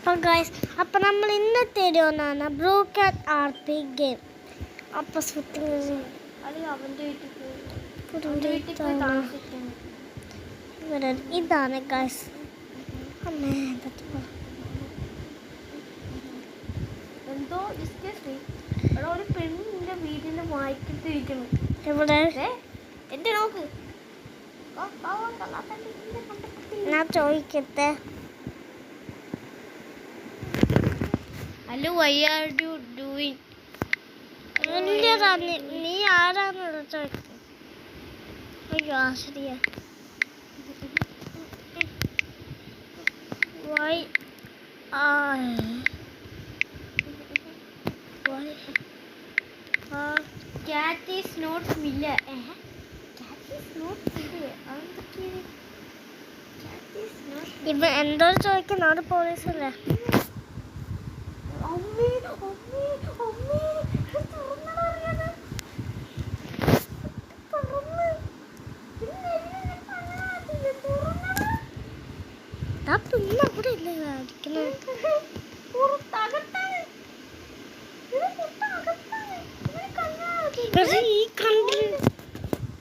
അപ്പം ഗൈസ്, അപ്പം നമ്മൾ ഇന്നത്തെ ഒന്നാണ് ബ്ലൂ കാറ്റ് RP ഗെയിം. അപ്പം ഇതാണ് ഗൈസ്. എന്തോ ഒരു പെണ്ണിന്റെ വീടിന്റെ വായിക്കിട്ടിരിക്കുന്നു. എവിടെ? എന്റെ നോക്ക്. ഞാൻ ചോദിക്കട്ടെ. Hello, why are you doing? നീ ആരാന്ന് ചോദിക്കും. അയ്യോ ശരിയാ. Why cat is not Miller. Cat is not Miller. ഇപ്പൊ എന്തോ ചോദിക്കുന്നോട് പോലീസല്ലേ? പിന്നെ അവിടെ ഇല്ല ഈ കണ്ടിൽ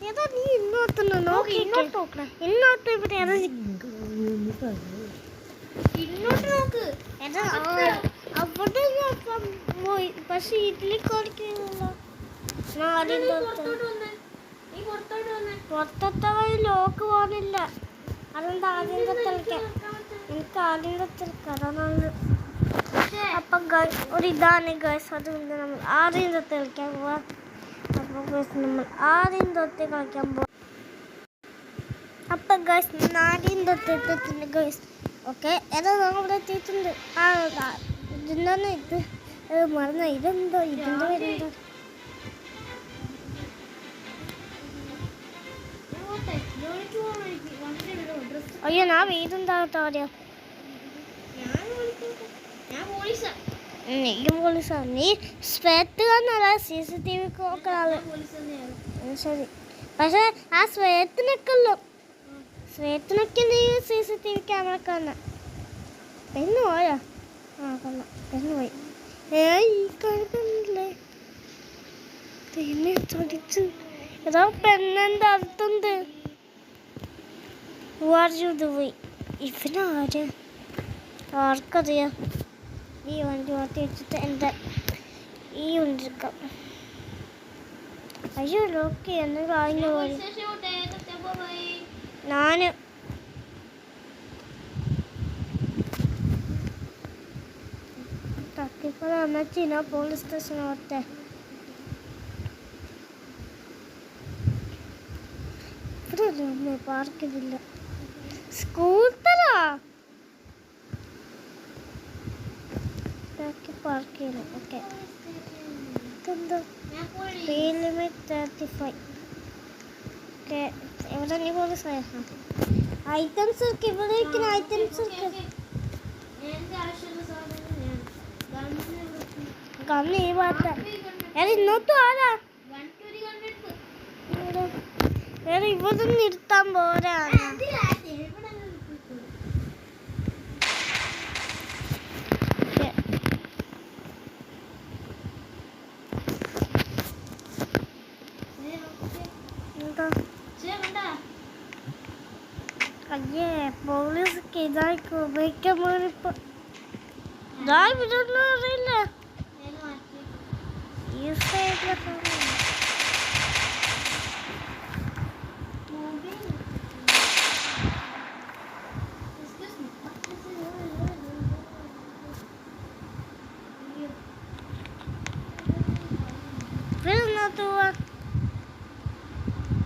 ഏതാ? നീ ഇന്നോട്ട് നോക്കി ഇന്നോട്ട് ഇവിടെ ഏതാ? ഇന്നോട്ട് നോക്ക്. അവിടെ പോയി, പക്ഷെ ഇതിൽ കളിക്കുന്നില്ല. പുറത്തത്തെ വഴി ലോക്ക് പോകാനില്ല. അതെന്താ ആദ്യം കളിക്കാൻ? എനിക്ക് ആദ്യം കളിക്കാൻ. അപ്പം ഒരു ഇതാണ് ഗൈസ്. അതുകൊണ്ട് നമ്മൾ ആദ്യം തൊട്ട് കളിക്കാൻ പോവാ. അപ്പം ഗൈസ് നമ്മൾ ആദ്യം തൊട്ട് കളിക്കാൻ പോവാം. അപ്പം ഗൈസ് ആദ്യം തൊട്ട് എത്തിയിട്ടുണ്ട് ഗൈസ്. ഓക്കെ, ഏതാ നമ്മളിവിടെ എത്തിയിട്ടുണ്ട്. ഇതെന്താണ് ഇത്? മറന്ന ഇതെന്തോ ഇതിൻ്റെ പേരെന്തോ? അയ്യോ, ഞാൻ വീടെന്താ പറയാ? നീയും പോലീസാ? നീ സ്വേത്തുകാരനല്ല, CCTV നോക്കാള്. ശരി, പക്ഷെ ആ സ്വേത്തിനൊക്കെ നീ CCTV ക്യാമറ കാണാം. പെണ്ണ് പോയാ? കൊള്ളാം, പെണ്ണ് പോയി. ഈ കഴിക്കുന്നില്ലേ? പെണ്ണെ ചൊടിച്ചു. ഏതാ പെണ്ണെൻ്റെ അടുത്തുണ്ട്. പോയി ഇവനാര്? ആർക്കറിയാം? ഈ വണ്ടി മാറ്റി വെച്ചിട്ട് എൻ്റെ ഈ വണ്ടിയെടുക്കാം. അയ്യോ ലോക്ക് എന്ന് കഴിഞ്ഞു പോയി. ഞാന് തക്കിപ്പോൾ അമ്മച്ചിനാ പോലീസ് സ്റ്റേഷനോട്ടെ. ഇവിടെ പാർക്കില്ല. സ്കൂട്ടറാ പാർക്ക് ചെയ്യണം. ഓക്കെ, ഇതെന്തോ സ്പീഡ് ലിമിറ്റ് 35. ഓക്കെ, എവിടെ നീ പോലീസ്? ഐറ്റംസ് ഒക്കെ ഇവിടെ ഇരിക്കുന്ന ഐറ്റംസ് ഒക്കെ. ഗണ്ണ് ഈ ഭാഗത്ത. ഇന്നോട്ടും ആരാ? വേറെ ഇവിടെ നിർത്താൻ പോരാ. അയ്യേ, പോലീസ് ഇതായിക്കോ ഉപയോഗിക്കാൻ പോലിപ്പോ ഇതൊന്നും അറിയില്ല. ഈ സൈഡിലൊക്കെ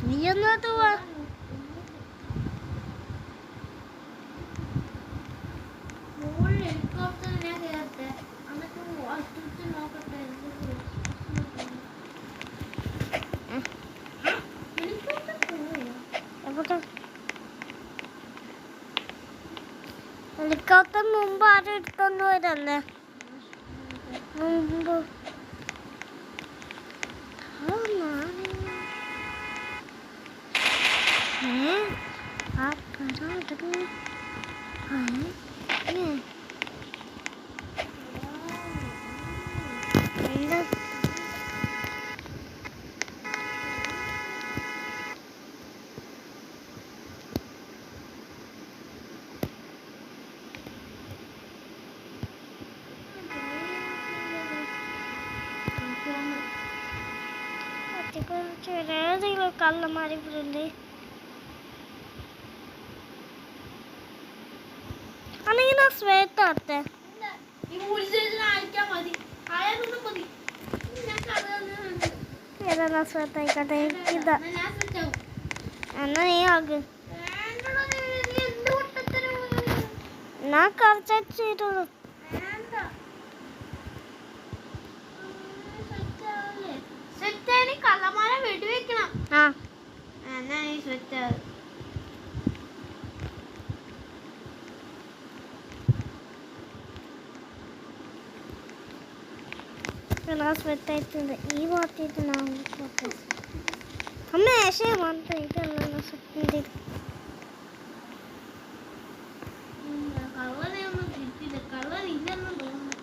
നീ എന്നാ പോവാ? ഹെലികോപ്റ്റർ മുമ്പ് ആരും എടുത്തോണ്ട് പോയതല്ലേ? മുമ്പ് ഏതെങ്കിലും കള്ളന്മാരി ഇവിടെ അല്ലെങ്കിൽ ആ ശ്വേത അത്തെ ഏതാ ശ്വേത ആയിക്കോട്ടെ എനിക്കിതാ എന്നാ നീ ആകെ ഞാൻ കുറച്ച് ചെയ്തോളൂ കള്ളന്മാരെ വെടിവെക്കണം. ആ എന്നാ നീ സെറ്റ് ആയിട്ടുണ്ട് ഈ ഭാഗത്തേക്ക് അമ്മ ഏശയെ മാത്രം ഇതല്ല സ്വപ്നം ചെയ്തു കള്ളനെ ഒന്നും കിട്ടില്ല. കള്ളൻ ഇല്ലെന്നും തോന്നുന്നു.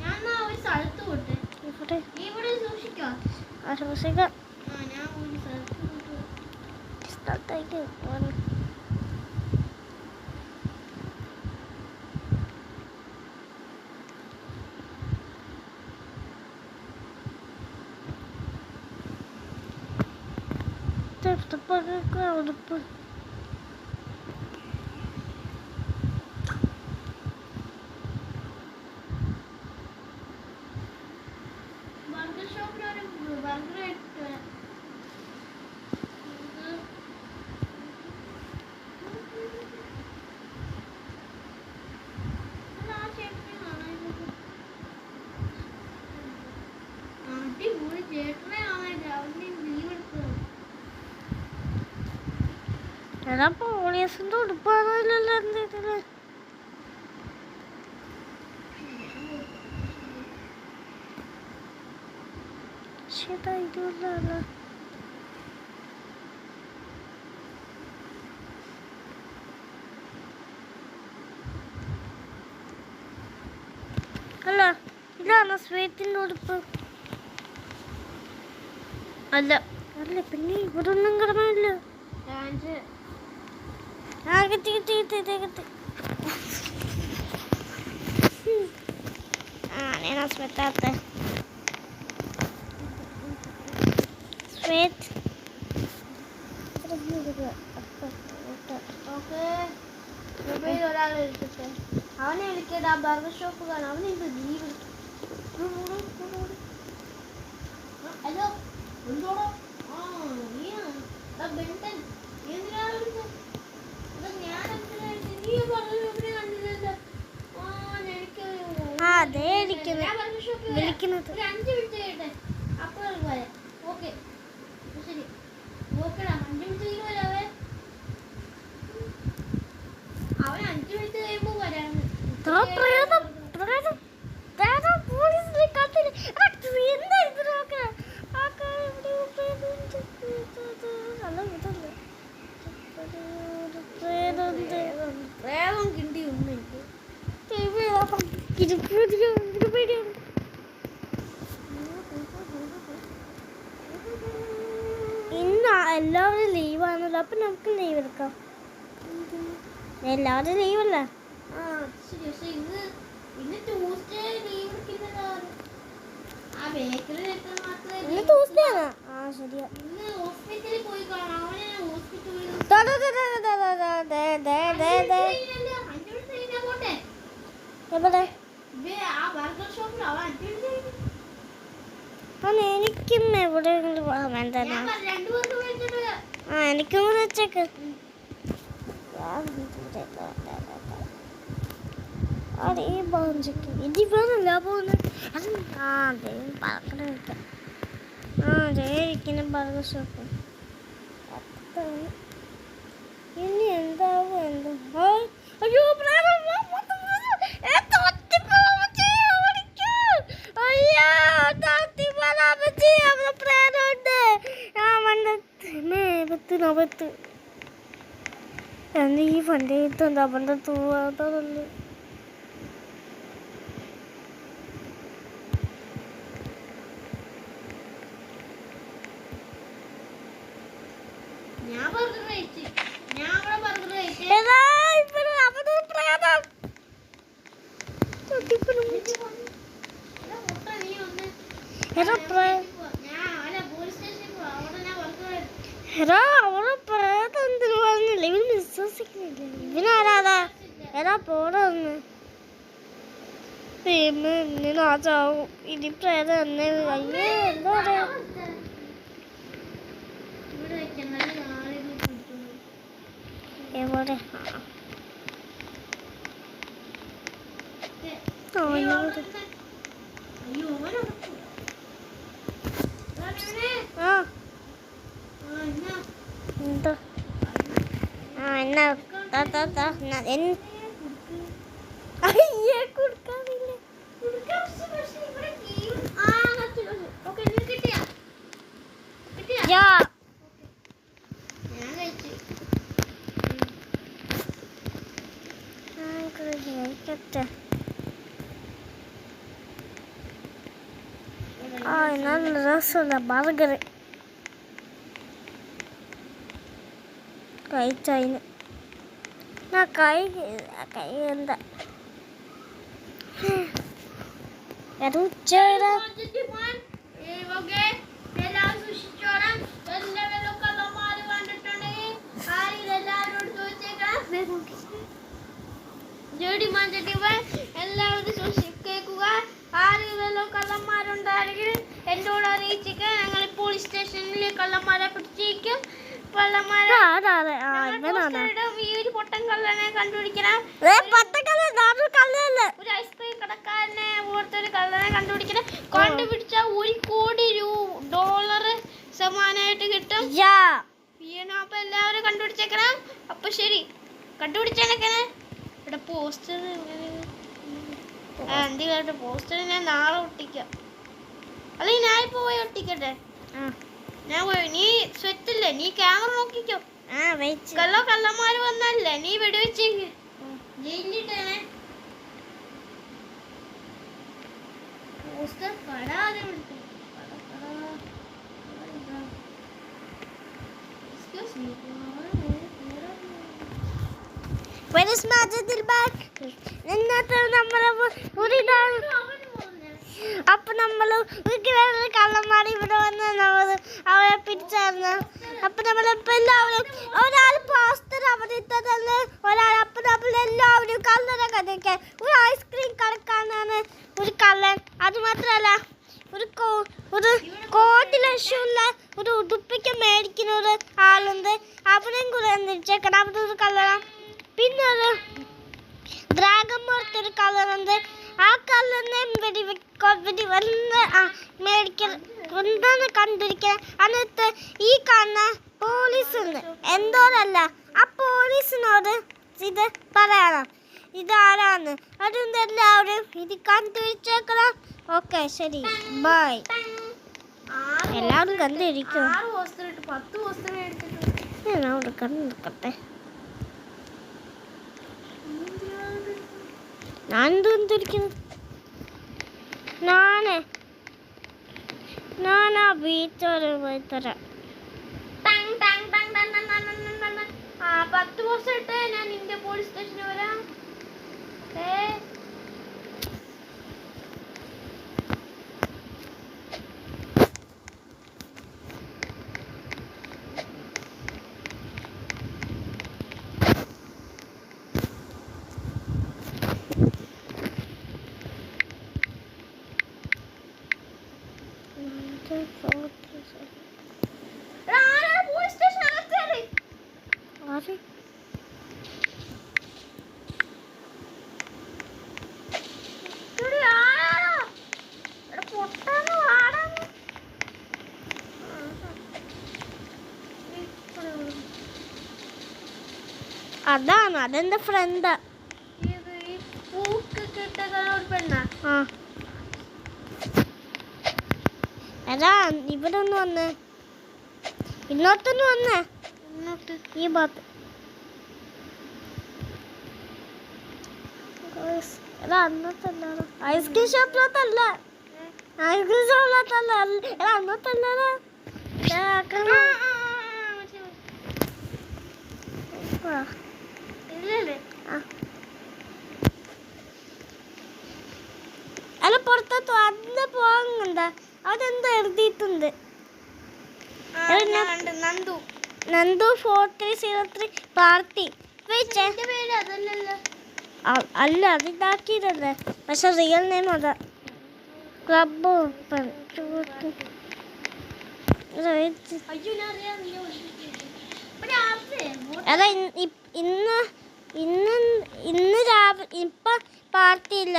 ഞാൻ ഒരു സ്ഥലത്ത് പോട്ടെ. ഇവിടെ ഇവിടെ സൂക്ഷിക്കാം. ആശ്വസിക്കാം ഞാൻ ഒരു സ്ഥലത്ത് പോയിട്ട് സ്ഥലത്തേക്ക് പോകണം. ഉടുപ്പ് ബർഗർ ഷോപ്പിൽ ഒരു ബർഗർ ഇട്ട് അടിപൊളി ചേട്ടനെ കാണാൻ രാവിലെ ലീവ് എടുത്തത്. എടാ പോളിയസിന്റെ ഉടുപ്പാണല്ലോ എന്തില്ലേ ശരിയാ ഇതല്ലോ അല്ല ഇതാണ് ശ്വേത്തിന്റെ ഉടുപ്പ് അല്ല അല്ല പിന്നെ ഇവിടെ ഒന്നും കിടന്നില്ല నేను స్వేత స్వేత్ അവനെ വിളിക്കട്ടെ. ആ ബർഗർ ഷോപ്പ് കാണാം. അവൻ എന്ത് ലീവ് ഹലോ എന്തോടോ ആ നീ ബെൻട്ടൻ എന്തിനാ വിളിച്ചത്? ഞാൻ നീ ബർഗർ ഷോപ്പിനെ കണ്ടില്ലല്ലോ. അതെ വിളിക്കുന്നത് ഒരു 5 മിനിറ്റ് കഴിയട്ടെ. അപ്പോൾ വരാം. ഓക്കെ ശരി ഓക്കെടാ. 5 മിനിറ്റ് കഴിഞ്ഞ് വരാവേ. അവൻ 5 മിനിറ്റ് കഴിയുമ്പോൾ വരാന്ന്. പ്രേതം കിണ്ടി ഉണ്ട് എനിക്ക്. ഇന്ന് എല്ലാവരും ലീവാണല്ലോ അപ്പൊ നമുക്ക് ലീവ് എടുക്കാം. എല്ലാവരും ലീവല്ലേ? ആ ശരി. പക്ഷെ ഇന്ന് ട്യൂസ്ഡേ ലീവ് എടുക്കുന്നതാണ്. ആ ബേക്കറി മാത്രമേ ഇന്ന് ട്യൂസ്ഡേ ആണ്. ആ ശരിയാ. ഇന്ന് ഹോസ്പിറ്റലിൽ പോയി കാണാം. അവനെ ഹോസ്പിറ്റലിൽ പോട്ടെ. എവിടെ ആ ബർഗർ ഷോപ്പിൽ അവൻ 5 മിനിറ്റ് കഴിഞ്ഞു. എനിക്കും എവിടെയെങ്കിലും വേണ്ട. ഞാൻ 2 പേർക്ക് വിളിച്ചിട്ട് വരാം. ആ എനിക്കും വെച്ചേക്ക്. ഈ ബോഞ്ചക്ക് ഇതി വേണല്ല പോകുന്നത്. അത് ആ അതെ പറക്കണ വെക്കാം. ആ അതേ ഇരിക്കുന്ന ബർഗർ ഷോപ്പ്. ഇനി എന്താവും എന്തോ. അയ്യോ ഈ വണ്ടി അവന്റെ തൂവാത്തോണ്ട് ഞാൻ ബർഗർ കഴിച്ചു. ഞാൻ അവിടെ ബർഗർ കഴിച്ചു. എടാ എടാ പോടൊന്ന് നാച്ചാവും ഇനി പ്രേതം എന്നെ അയ്യേ എന്താ പറയാ ഇവിടെ വെച്ചാൽ ആരെങ്കിലും പിടിച്ചു എവിടെ അയ്യോ ആ എന്താ ആ എന്നാ അയ്യേ കൊടുക്കാറില്ല യാ കഴിക്കട്ടെ ആ നല്ല രസമുള്ള ബർഗർ കഴിച്ചതിന് കൈ എന്താ ഉച്ചയുടെ എല്ലാവരും കേൾക്കുക ആരെങ്കിലും കള്ളന്മാരുണ്ടാണെങ്കിൽ എന്നോട് അറിയിച്ചിട്ട് ഞങ്ങൾ പോലീസ് സ്റ്റേഷനിൽ കള്ളന്മാരെ പിടിച്ചിരിക്കും. കള്ളന്മാരെ ഈ ഒരു പൊട്ടൻ കള്ളനെ കണ്ടുപിടിക്കണം. ഒരു ഐസ്ക്രീം കടക്കാരനെ പോലത്തെ ഒരു കള്ളനെ കണ്ടുപിടിക്കണം. കണ്ടുപിടിച്ച $1 കോടി സമ്മാനമായിട്ട് കിട്ടും. അപ്പൊ എല്ലാവരും കണ്ടുപിടിച്ചേക്കണം. അപ്പൊ ശരി കണ്ടുപിടിച്ചേക്കണേ. ഇവിടെ പോസ്റ്റർ എന്തിനായിട്ട് പോസ്റ്റർ ഞാൻ നാളെ ഒട്ടിക്കാം. അല്ലെങ്കിൽ ഞാൻ ഇപ്പൊ പോയി ഒട്ടിക്കട്ടെ. ഞാൻ പോയി. നീ സ്വെറ്റില്ലേ, നീ ക്യാമറ നോക്കിക്കോ. കള്ളന്മാര് വന്നല്ലേ നീ വെടിവെച്ചേക്ക്. ജയിലിട്ടേ പോസ്റ്റർ കടാതെ വിളിക്കും. അപ്പൊ നമ്മള് കള്ളന്മാർ ഇവിടെ വന്ന് നമ്മള് അവരെ പിടിച്ചായിരുന്നു. അപ്പൊ നമ്മളിപ്പോ എല്ലാവരും ഒരാൾ പോസ്റ്റർ അവിടെ ഇട്ടതല്ലേ ഒരാൾ. അപ്പൊ നമ്മളെല്ലാവരും കള്ളനെ കഥയ്ക്കാൻ ഒരു ഐസ്ക്രീം കടക്കാനാണ് ഒരു കള്ളൻ. അത് മാത്രല്ല ഒരു 1 ലക്ഷമുള്ള ഒരു ഉടുപ്പിക്ക് മേടിക്കുന്ന ഒരു ആളുണ്ട്. അവനെയും കൂടെ എന്തിച്ചേക്കണം. അവിടെ ഒരു കള്ളനാ. പിന്നെ ഒരു ഡ്രാഗൺ പോലത്തെ ഒരു കള്ളനുണ്ട്. ആ കള്ളനെ മേടിക്കുന്ന കണ്ടിരിക്കാൻ. എന്നിട്ട് ഈ കാണുന്ന പോലീസ് ഉണ്ട് എന്തോരല്ല ആ പോലീസിനോട് ഇത് പറയണം ഇതാരാന്ന്. അതുകൊണ്ട് എല്ലാവരും ഇത് കണ്ടുപിടിച്ചേക്കണം. ഓക്കെ ശരി ബൈ. എല്ലാവരും കണ്ടിരിക്കും. ഞാൻ അവിടെ കണ്ടിരിക്കട്ടെ. ഞാൻ എന്തിരിക്കുന്നത് ഞാനാ ബീച്ചോട് പോയി തരാം. 10 പോസ്റ്റർ ഇട്ടേ ഞാൻ നിന്റെ പോലീസ് സ്റ്റേഷനിൽ വരാം. അതാണ് അതെന്റെ ഫ്രണ്ടാ. എടാ ഇവിടെ ഒന്ന് വന്ന് ഇന്നോട്ടൊന്ന് വന്നേ. ഈ ഭാഗത്ത് എടാ അന്നത്തല്ല ഐസ്ക്രീം ഷോപ്പിലോട്ടല്ല. ഐസ്ക്രീം ഷോപ്പിലോട്ടല്ല. എടാ അന്നത്തല്ല. അല്ല പുറത്തോട്ട് അന്ന് പോകാനുണ്ട്. അതെന്തോ എഴുതിയിട്ടുണ്ട്. നന്ദു 4303 പാർട്ടി. അല്ല അതിതാക്കിയതല്ലേ, പക്ഷെ റിയൽ നെയിം അതാ. ക്ലബ് അതാ ഇന്ന് ഇന്ന് ഇന്ന് രാവിലെ ഇപ്പൊ പാർട്ടിയില്ല.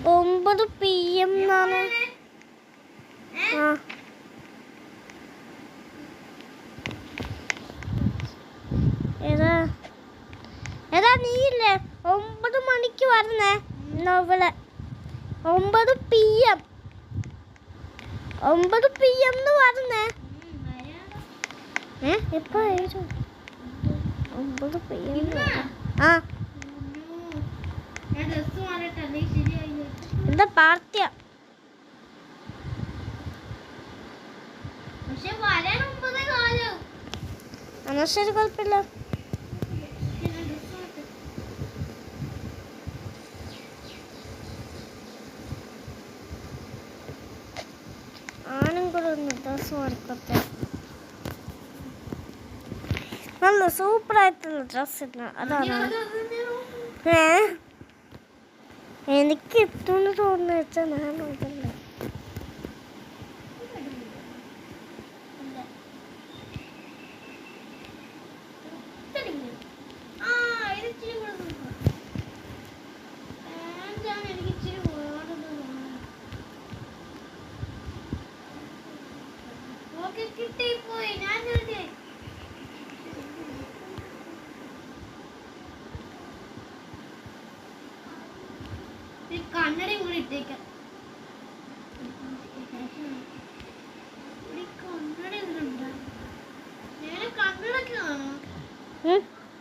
9 PM എന്നാണ്. ഏതാ നീയില്ലേ 9 മണിക്ക് വരണേ നോവല്. 9 PM 9 PM വരണേ. എപ്പോ 9 PM? എന്താ പാർട്ടിയാ? എന്നാ ശരി, കുഴപ്പമില്ല. ആണും കൂടെ ഒന്ന് ഡ്രസ് മാറിക്കോട്ടെ. നല്ല സൂപ്പറായിട്ടുള്ള ഡ്രസ് ഇടണം, അതാണ്. എനിക്ക് എത്തുമെന്ന് തോന്നുന്നു വെച്ചാൽ ഞാൻ നോക്കണ്ട. കണ്ണടയും കൂടി ഇട്ടേക്കാം. കണ്ണടൊക്കെ ആണോ?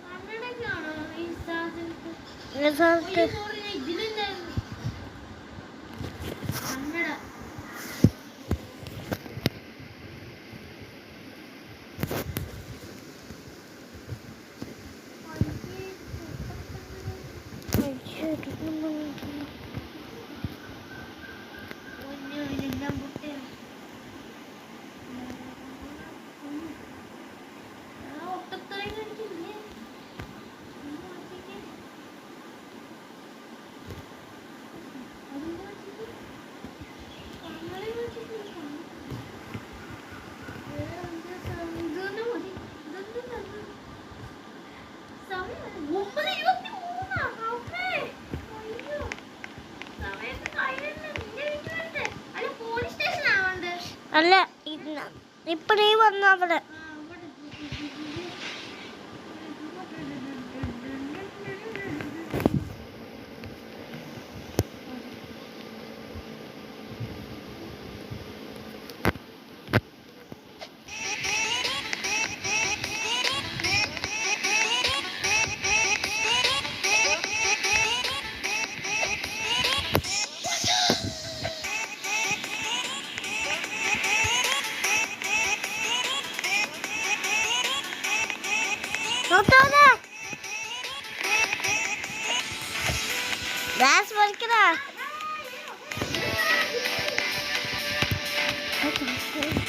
കണ്ണടൊക്കെ ആണോ ഈ സാധനത്തിൽ? ഇതിലുണ്ടായിരുന്നു കണ്ണട. അല്ല, ഇപ്പൊ നീ വന്നു അവിടെ. ഗ്യാസ് വലിക്കടാ.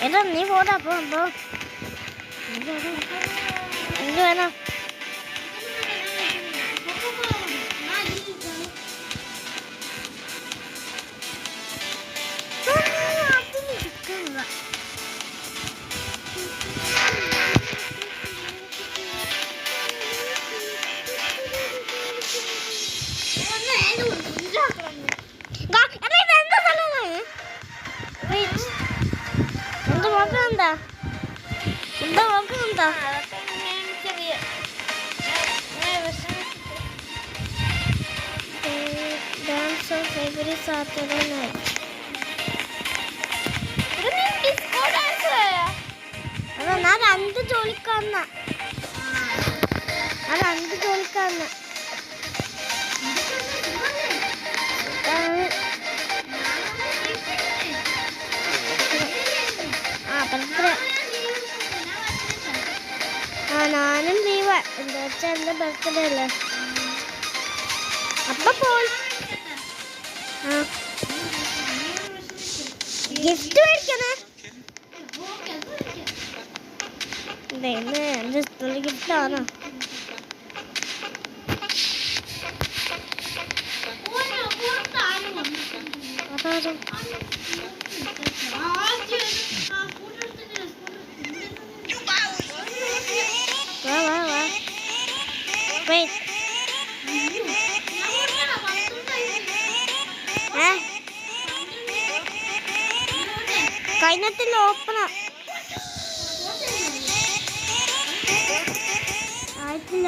എടാ നീ പോടാ, പോ എന്ത് വേണം? എന്താ നോക്കുന്നുണ്ടാ? Dance of every Saturday night. അതാ ഞാൻ 2 ജോലിക്കാരന. ഞാനും ലീവാ. എന്താ വെച്ചാൽ എൻ്റെ ബർത്ത്ഡേ അല്ലേ. അപ്പൊ പോയി ഗിഫ്റ്റ് മേടിക്കണേ. എൻ്റെ ഇഷ്ടമുള്ള ഗിഫ്റ്റാണോ? വാ വാ വാ വെയിറ്റ് കഴിഞ്ഞത്തില്ല ഓപ്പണാ ആയിട്ടില്ല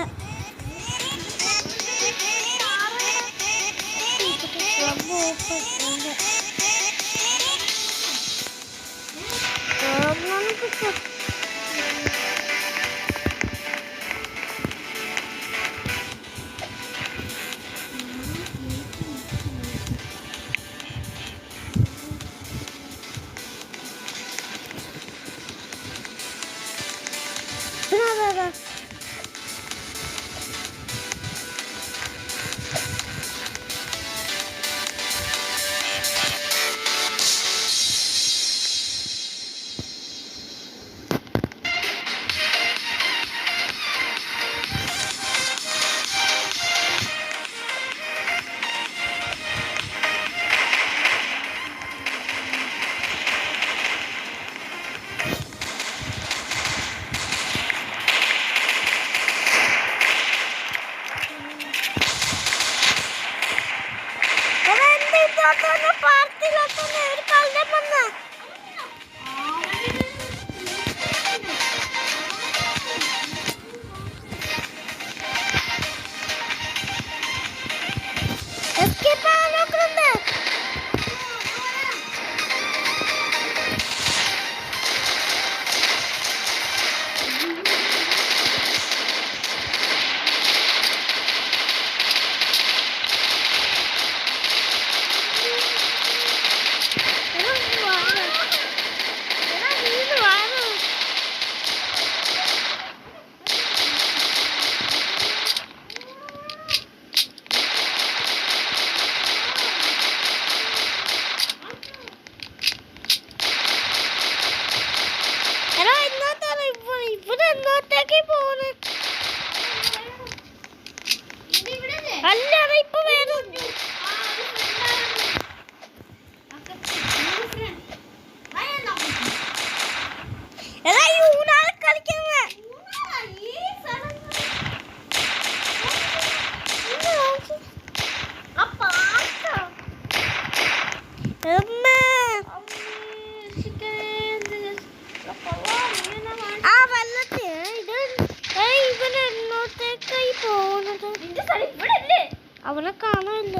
അവനെ കാണാനില്ല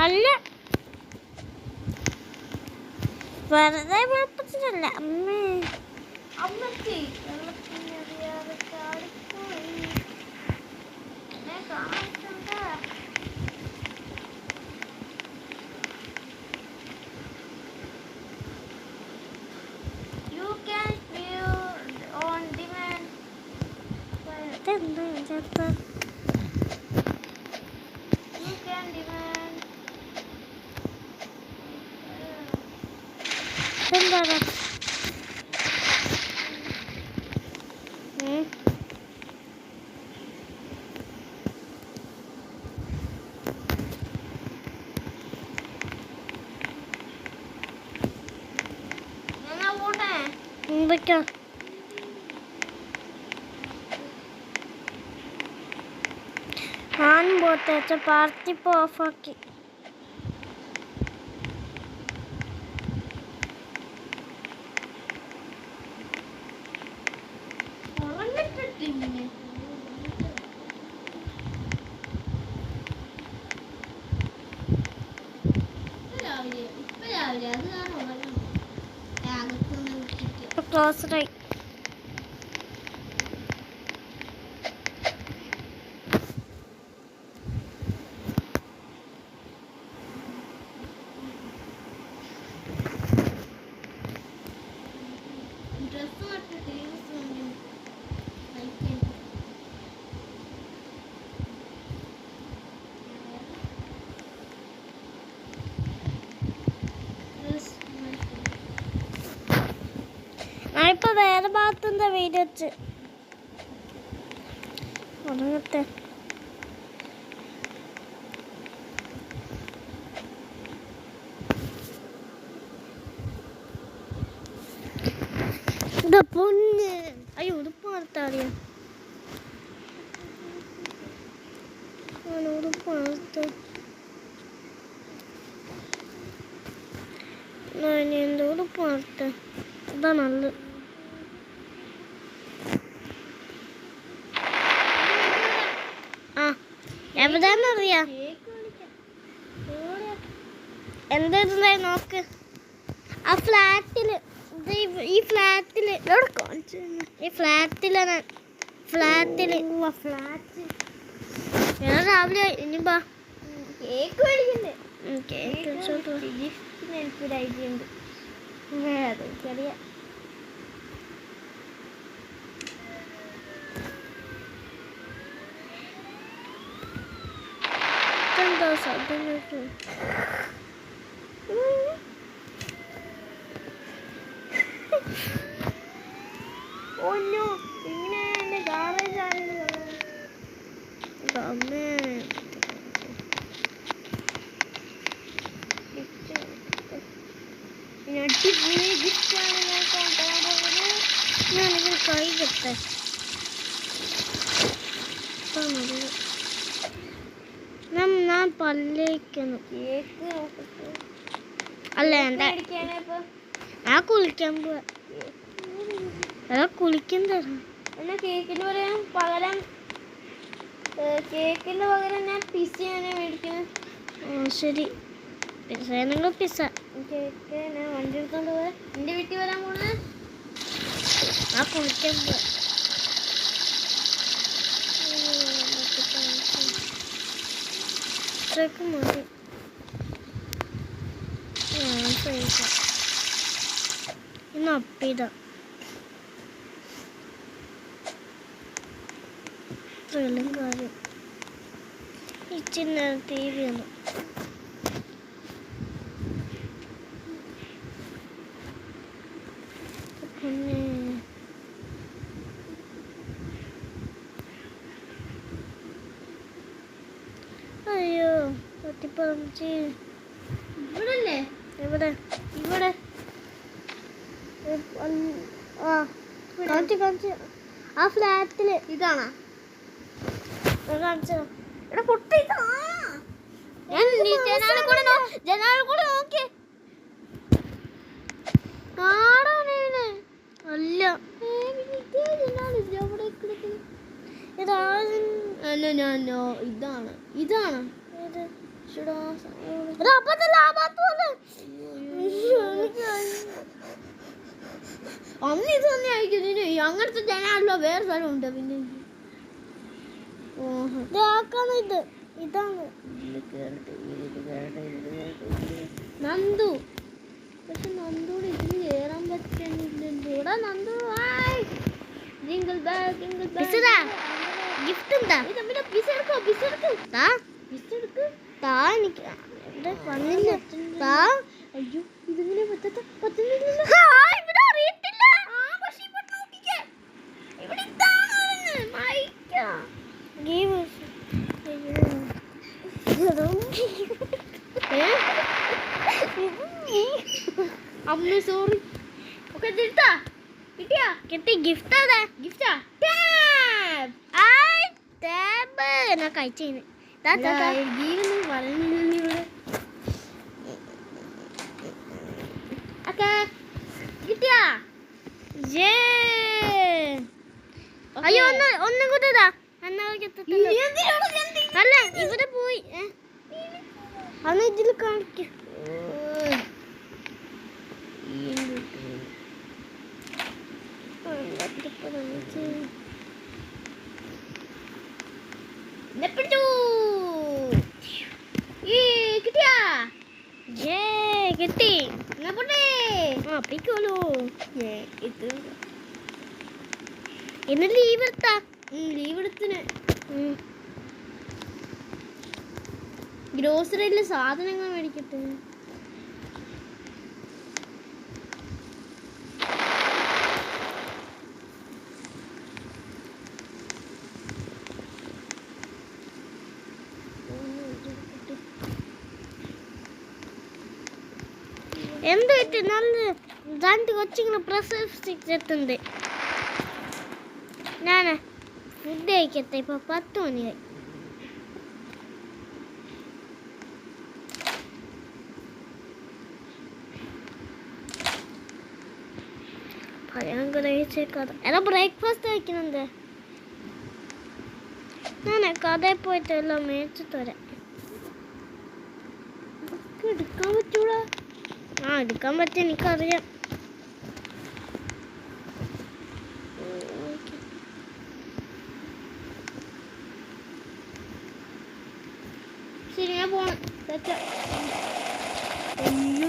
അല്ല വെറുതെ കുഴപ്പത്തിനല്ല അമ്മേ അമ്മച്ചി വെള്ളത്തിനറിയാതെ ചാടിപ്പോയി എന്നെ കാണിക്കണ്ട you can view on demand ഇതെന്താ ചേർത്ത് യു ക്യാൻ ഡിമാൻഡ് ഇതെന്താണ് എന്നാ പോട്ടെ എന്തൊക്കെയാ ഞാൻ പോട്ടെ പാർട്ടി ഇപ്പോൾ ഓഫാക്കി ഉറങ്ങിട്ടിട്ടില്ലേ ഇപ്പൊ രാവിലെ അത് ഞാൻ ഉറങ്ങണം അകത്തുനിന്ന് വിട്ടിട്ട് ക്ലോസ്ഡായി ഡ്രസ്സ് മാറ്റിട്ട് ഞാനിപ്പോൾ വേറെ ഭാഗത്തുനിന്ന് വീഡിയോ വെച്ച് ഉറങ്ങട്ടെ പൊന്ന്. അയ്യോ ഉടുപ്പ് വളർത്താറിയ ഉടുപ്പ് വളർത്ത എൻ്റെ ഉടുപ്പ് വളർത്ത ഇതാ നല്ലത്. ആ എവിടെന്നറിയാ എന്താ നോക്ക്. ആ ഫ്ലാറ്റില് ഈ ഫ്ലാറ്റില് ഞാൻ രാവിലെ ഇനിപ്പാ കേക്ക് മേടിക്കണ്ടേ? കേക്ക് എനിക്കൊരു ഐഡിയ ഉണ്ട്. അതെനിക്കറിയാം. എന്താ ശബ്ദം കേട്ടു? ഓന്നോ ഇങ്ങനെ എന്റെ ഗാറേജ് ആണെന്ന് അമ്മേ അടിപൊളി ഗിഫ്റ്റാണ് ഞാൻ കൊണ്ടുവരാൻ പോകുന്നത്. ഞാനിത് കൈ കിട്ടെ ഞാൻ പല്ലേക്കുന്നു. കേക്ക് നോക്കട്ടെ. അല്ല എൻ്റെ ഞാൻ കുളിക്കാൻ പോവാ. കുളിക്കാൻ തരാം. എന്നാ കേക്കിന് പകരം കേക്കിന് പകരം ഞാൻ പിസ്സയാണ് മേടിക്കുന്നത്. ശരി പിസ്സ പിസ്സ. കേക്ക് ഞാൻ വണ്ടി എടുത്തോണ്ട് പോവാ. എൻ്റെ വീട്ടിൽ വരാൻ പോണേ. ഞാൻ കുളിക്കാൻ പോവാ. ഇത്രയൊക്കെ മതി. ഇന്ന് അപ്പിതാ ഇത്രയെല്ലാം കാര്യം. ഇച്ചിരി നേരം ടി വി ഒന്നും പിന്നെ അയ്യോ തട്ടിപ്പറഞ്ചി ഇവിടല്ലേ? എവിടെ? ഇവിടെ ആ കാണിച്ച് ആ ഫ്ലാറ്റില് ഇതാണോ? കാണിച്ചോ. ഇവിടെ പൊട്ടി. ജനാല കൂടെ നോക്കി. അല്ല ഇതാണ് ഇതാണ് അന്ന് ഇത് തന്നെ ആയിരിക്കും. അങ്ങനത്തെ ജനാലോ വേറെ സ്ഥലമുണ്ട്. പിന്നെ ഇതാണ് നന്ദു. പക്ഷെ നന്ദൂടെ ഇതിന് കയറാൻ പറ്റുന്നില്ലല്ലോ. ഇവിടെ Nandu jingle bag jingle bag gift എന്താ? പിസ് എടുക്കോ? പിസ് എടുക്ക്. പിസ് എടുക്ക്. എനിക്ക് ഇവിടെ വന്നില്ല. അയ്യോ ഇതിങ്ങനെ പറ്റുന്നില്ലല്ലോ. ഇവിടെ അറിയത്തില്ല. പക്ഷെ ഇവിടെ നോക്കിക്കേ. ഇവിടെ ഇതാണ് മൈക്ക. അമ്മ സോറി. ഓക്കെ കിട്ടാ? കിട്ടിയാ? കിട്ടി. ഗിഫ്റ്റ് അതെ. ഗിഫ്റ്റാ? ടാബ് ഞാൻ കഴിച്ചേന്. ഗീവൊന്നും പറയുന്നില്ല ഇവിടെ. ഓക്കെ കിട്ടിയാ? അയ്യോ ഒന്നും കൂട്ടാ. അല്ല ഇവിടെ പോയി അന്ന് ഇതിൽ കാണിക്ക. കിട്ടിയാ? കിട്ടി. അപ്പിക്കോളൂ. ഇന്ന് ലീവ് എടുത്താ? ലീവ് എടുത്തിന്. ഗ്രോസറിയിലെ സാധനങ്ങൾ മേടിക്കട്ടെ. എന്ത് പറ്റി? നല്ല രണ്ട് കൊച്ചിങ്ങനെ പ്രസവിച്ചിട്ടുണ്ട്. ഞാൻ ഫുഡ് കഴിക്കട്ടെ, ഇപ്പൊ 10 മണിയായി. ഭയങ്കര കഥ. എടാ ബ്രേക്ക്ഫാസ്റ്റ് കഴിക്കുന്നുണ്ട്. ഞാൻ കടയിൽ പോയിട്ട് എല്ലാം മേടിച്ചിട്ട് വരാം. എടുക്കാൻ പറ്റൂടാ? എടുക്കാൻ പറ്റും, എനിക്കറിയാം. ശരി, ഞാൻ പോണം.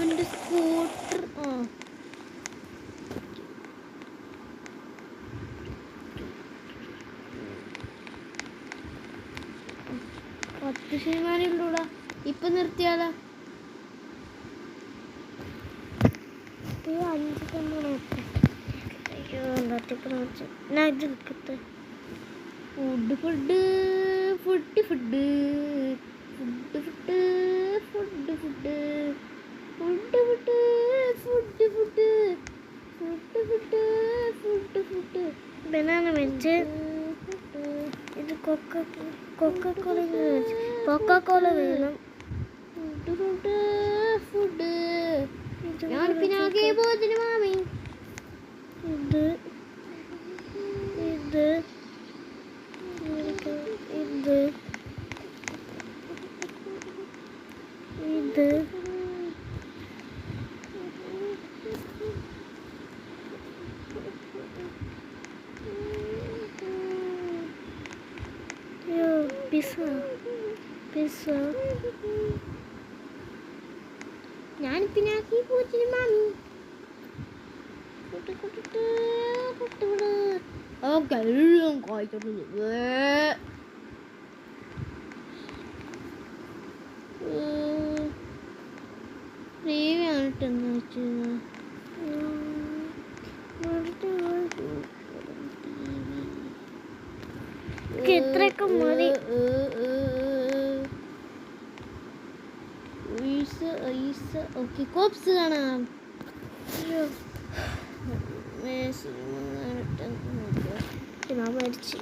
എൻ്റെ സ്കൂട്ടർ. 10 ശതമാനമുള്ളൂടാ. ഇപ്പൊ നിർത്തിയാലോ? 5 ശതമാനം. അയ്യോ തട്ടിപ്പ്. ഞാൻ ഇത് എടുക്കട്ടെ. Food food food food food food food food food food food food food food food banana വെച്ച് ഇത് കൊക്കക്കോള വേണം. ഫുഡ് ഫുഡ് ഞാൻ പിന്നാകെ പോകുന്നു മാമി. ഇത് ഇത് ഇത് ഇത് പിസ്സ ഞാൻ പിന്നാക്കി പോച്ചിന് മാമി. ഇത്രയൊക്കെ മതി. ഓക്കെ, കോപ്സ് കാണാം. ഞാൻ മരിച്ചു.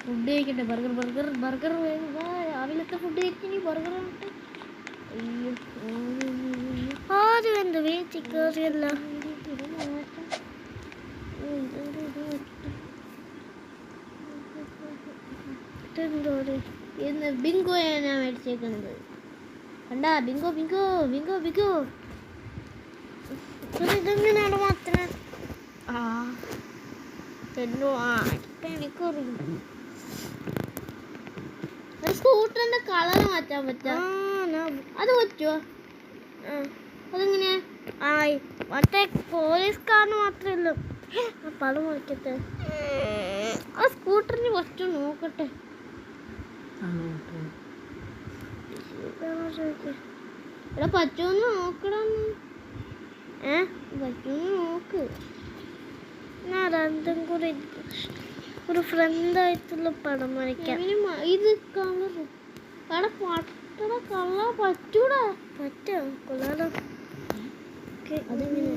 ഫുഡ് കഴിക്കട്ടെ. ബർഗർ ബർഗർ ബർഗർ രാവിലത്തെ ഫുഡ് കഴിച്ചിനി ബർഗർ. അയ്യോ, ആരും എൻ്റെ വീട്ടിൽ കയറിയല്ല. ഇന്ന് ബിങ്കോയാണ് ഞാൻ മേടിച്ചേക്കുന്നത്. കണ്ടാ, ബിങ്കോ ബിങ്കോ ബിങ്കോ ബിങ്കോ. ഇതെങ്ങനെയാണ് മാത്രം? സ്കൂട്ടറിന്റെ കളർ മാറ്റാൻ പറ്റാ? അത് പറ്റുമോ? അതെങ്ങനെയാ? മറ്റേ പോലീസ് കാറിന് മാത്രമല്ലോ. പടം വയ്ക്കട്ടെ. ആ സ്കൂട്ടറിന് കുറച്ച് നോക്കട്ടെ. ഇവിടെ പറ്റുമെന്ന് നോക്കണം. പറ്റുമെന്ന് നോക്ക്. ഞാൻ രണ്ടും കൂടി ഒരു ഫ്രണ്ടായിട്ടുള്ള പടം വരയ്ക്കാം. ഇത് കളർ പട്ടണ കളർ പറ്റൂടാ? പറ്റും, കൊള്ളാലോ. അതെങ്ങനെ?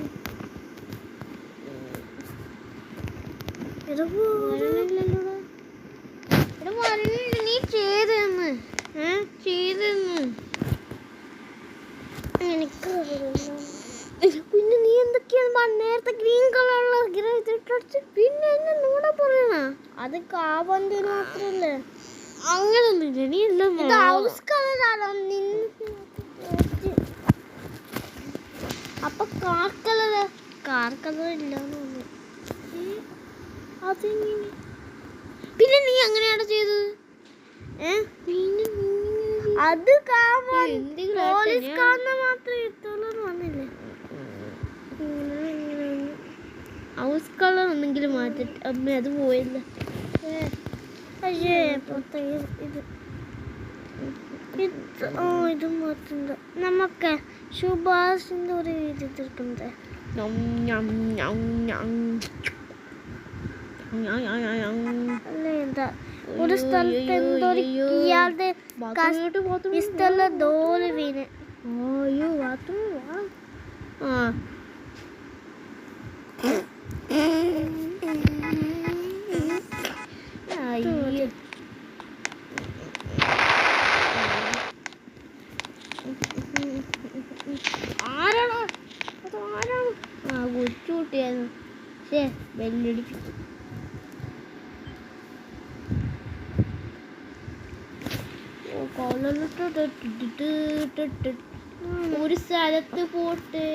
നീ ചെയ്തെന്ന് എനിക്ക് പിന്നെ നീ എന്തൊക്കെയാണ് നേരത്തെ ഗ്രീൻ കളറുള്ള പിന്നെ എന്നെ നൂടെ പറയണ? അത് കാവന്തിന് മാത്രല്ലേ. അങ്ങനൊന്നുമില്ല. നീ എല്ലാം ഹൗസ് കളറാണോ? അപ്പൊ കാർ കളർ ഇല്ലാന്ന് തോന്നുന്നു. അതെങ്ങനെ? പിന്നെ നീ അങ്ങനെയാണ് ചെയ്തത്? അത് പോലീസ് കാറിന് മാത്രമേ ഇത്തോളം വന്നില്ലേ. ഹൗസ് കളർ ഒന്നെങ്കിലും മാറ്റിട്ട് അമ്മ അത് പോയില്ല. അയ്യേ ഇത് മാറ്റുന്നത് നമുക്ക് സുഭാഷിന്റെ ഒരു വീഡിയോ തീർക്കുന്നത് അല്ല എന്താ ഒരു സ്ഥലത്ത് എന്തോ ഇയാളുടെ ഇഷ്ടമുള്ള ദോല് വീണ് അയ്യോ ബാത്റൂം ആ അയ്യോ ആരാണോ അത് ആരാണ് ആ കൊച്ചുകുട്ടിയായിരുന്നു ശേ ബെല്ലടിച്ചു ഒരു സ്ഥലത്ത് പോട്ടെ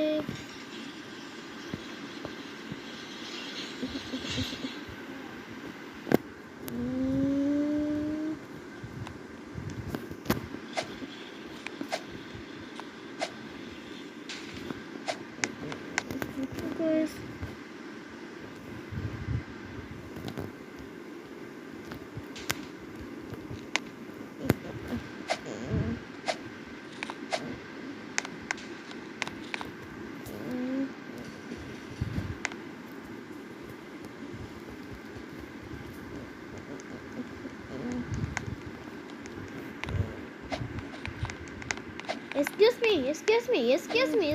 Excuse me.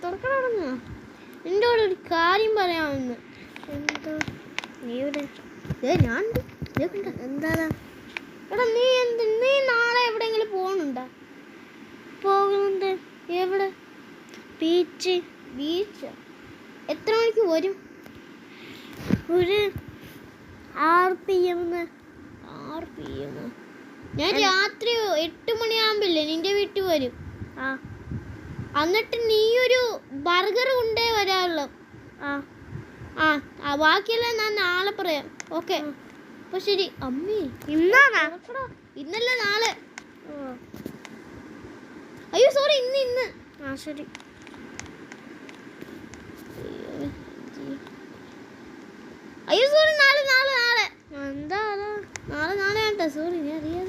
തുറക്കണമെന്ന് നിന്നോട് ഒരു കാര്യം പറയാമെന്ന് എന്തോ നീ ഇവിടെ ഞാൻ എന്താണ് എടാ നീ നാളെ എവിടെയെങ്കിലും പോകുന്നുണ്ടോ പോകുന്നുണ്ട് എവിടെ ബീച്ച് എത്ര മണിക്ക് വരും ഒരു 6 PM 6 PM ഞാൻ രാത്രി 8 മണിയാകുമ്പില്ലേ നിന്റെ വീട്ടിൽ വരും ആ എന്നിട്ട് നീ ഒരു ബർഗർ കൊണ്ടേ വരാറുള്ളൂ ആ ബാക്കിയെല്ലാം ഞാൻ നാളെ പറയാം ഓക്കെ അപ്പൊ ശരി അമ്മേ ഇന്നാണോ ഇന്നല്ല നാളെ അയ്യോ സോറി ഇന്ന് ആ ശരി അയ്യോ സോറി നാളെ എന്താ നാളെ കേട്ടോ സോറി ഞാൻ അറിയാം